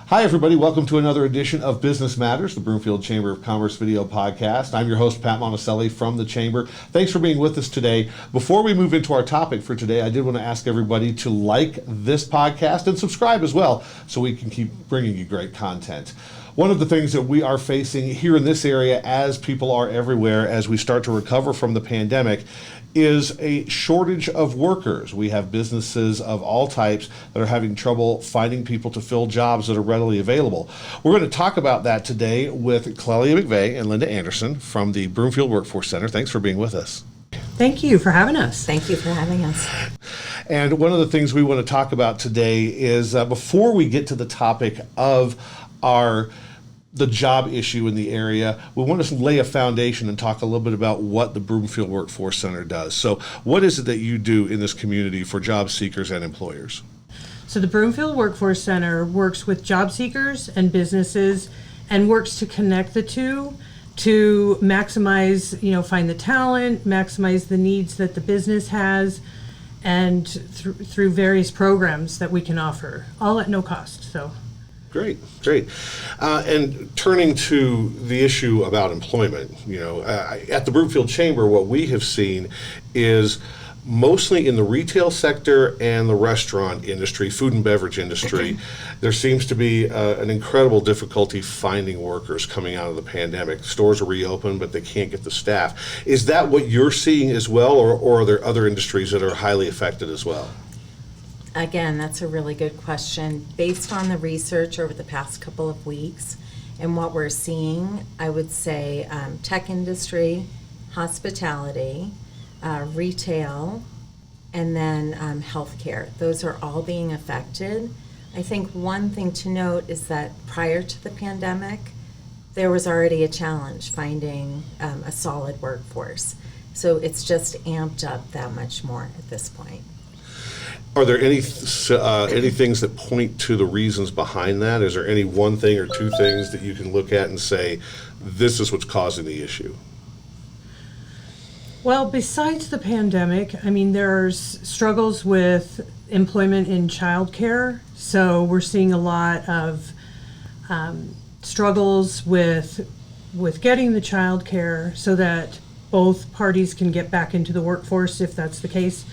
Hi, everybody. Welcome to another edition of Business Matters, the Broomfield Chamber of Commerce video podcast. I'm your host, Pat Monticelli from the Chamber. Thanks for being with us today. Before we move into our topic for today, I did want to ask everybody to like this podcast and subscribe as well so we can keep bringing you great content. One of the things that we are facing here in this area, as people are everywhere, as we start to recover from the pandemic, is a shortage of workers. We have businesses of all types that are having trouble finding people to fill jobs that are readily available. We're going to talk about that today with Clelia McVay and Linda Anderson from the Broomfield Workforce Center. Thanks for being with us. Thank you for having us. Thank you for having us. And one of the things we want to talk about today is before we get to the topic of the job issue in the area, we want to lay a foundation and talk a little bit about what the Broomfield Workforce Center does. So what is it that you do in this community for job seekers and employers? So the Broomfield Workforce Center works with job seekers and businesses and works to connect the two to maximize, find the talent, maximize the needs that the business has, and through various programs that we can offer, all at no cost. So. Great. And turning to the issue about employment, at the Broomfield Chamber, what we have seen is mostly in the retail sector and the restaurant industry, food and beverage industry, there seems to be an incredible difficulty finding workers coming out of the pandemic. Stores are reopened, but they can't get the staff. Is that what you're seeing as well, or are there other industries that are highly affected as well? Again, that's a really good question. Based on the research over the past couple of weeks and what we're seeing, I would say tech industry, hospitality, retail, and then healthcare. Those are all being affected. I think one thing to note is that prior to the pandemic, there was already a challenge finding a solid workforce. So it's just amped up that much more at this point. Are there any things that point to the reasons behind that? Is there any one thing or two things that you can look at and say, this is what's causing the issue? Well, besides the pandemic, there's struggles with employment in childcare. So we're seeing a lot of struggles with getting the childcare so that both parties can get back into the workforce if that's the case.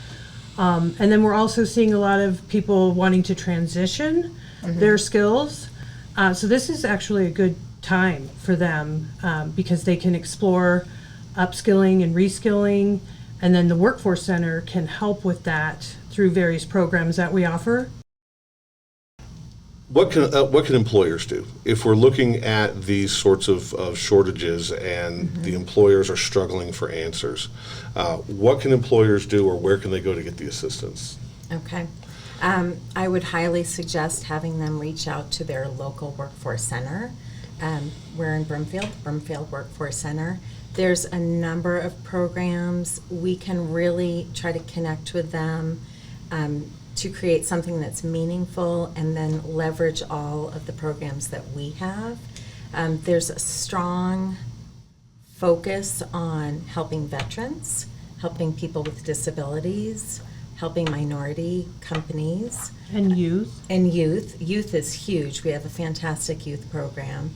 And then we're also seeing a lot of people wanting to transition their skills. So this is actually a good time for them because they can explore upskilling and reskilling. And then the Workforce Center can help with that through various programs that we offer. What can employers do if we're looking at these sorts of shortages and the employers are struggling for answers? What can employers do, or where can they go to get the assistance? Okay. I would highly suggest having them reach out to their local workforce center. We're in Broomfield Workforce Center. There's a number of programs. We can really try to connect with them to create something that's meaningful and then leverage all of the programs that we have. There's a strong focus on helping veterans, helping people with disabilities, helping minority companies. And youth. And youth. Youth is huge. We have a fantastic youth program.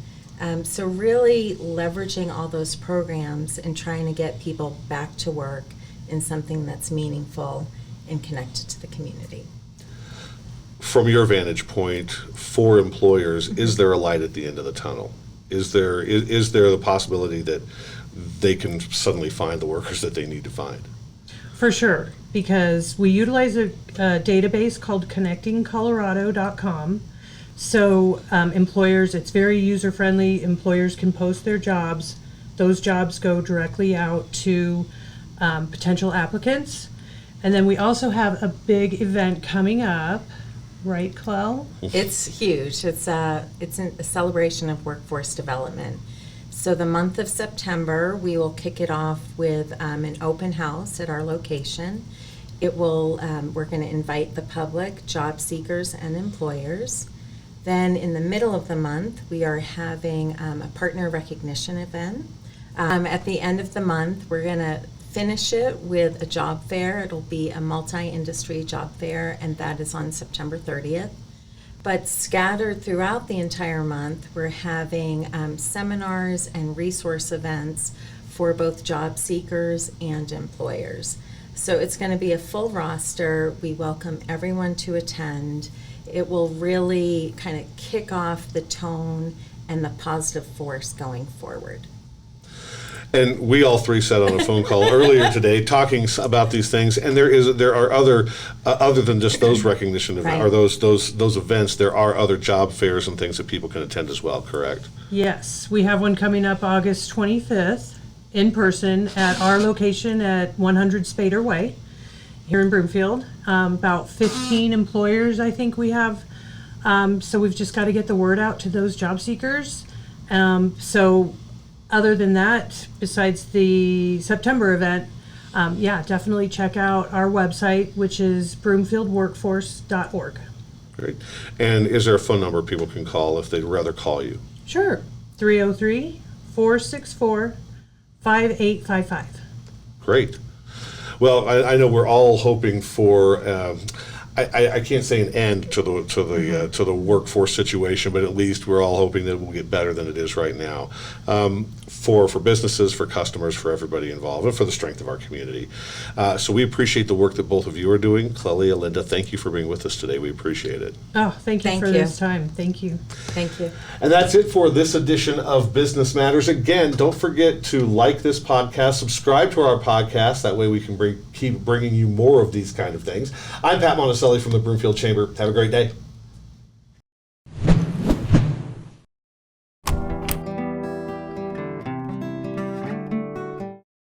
So really leveraging all those programs and trying to get people back to work in something that's meaningful and connected to the community. From your vantage point, for employers, is there a light at the end of the tunnel? Is there the possibility that they can suddenly find the workers that they need to find? For sure, because we utilize a database called connectingcolorado.com. So employers, it's very user-friendly. Employers can post their jobs. Those jobs go directly out to potential applicants. And then we also have a big event coming up, right, Clell? It's huge. It's a celebration of workforce development. So the month of September, we will kick it off with an open house at our location. It will. We're going to invite the public, job seekers, and employers. Then in the middle of the month, we are having a partner recognition event. At the end of the month, we're going to finish it with a job fair. It'll be a multi-industry job fair, and that is on September 30th. But scattered throughout the entire month, we're having seminars and resource events for both job seekers and employers. So it's going to be a full roster. We welcome everyone to attend. It will really kind of kick off the tone and the positive force going forward. And we all three sat on a phone call earlier today talking about these things, and there are other than just those recognition events, Right. or those events, there are other job fairs and things that people can attend as well, correct? Yes, we have one coming up August 25th in person at our location at 100 Spader Way here in Broomfield. About 15 employers, I think we have. So we've just got to get the word out to those job seekers. So other than that, besides the September event, definitely check out our website, which is broomfieldworkforce.org. Great. And is there a phone number people can call if they'd rather call you? Sure, 303-464-5855. Great. Well, I know we're all hoping for. I can't say an end to the workforce situation, but at least we're all hoping that it will get better than it is right now, for businesses, for customers, for everybody involved, and for the strength of our community. So we appreciate the work that both of you are doing. Clelia, Linda, thank you for being with us today. We appreciate it. Oh, thank you Thank for you. this time. Thank you. Thank you. And that's it for this edition of Business Matters. Again, don't forget to like this podcast, subscribe to our podcast. That way we can keep bringing you more of these kind of things. I'm Pat Monticelli from the Broomfield Chamber. Have a great day.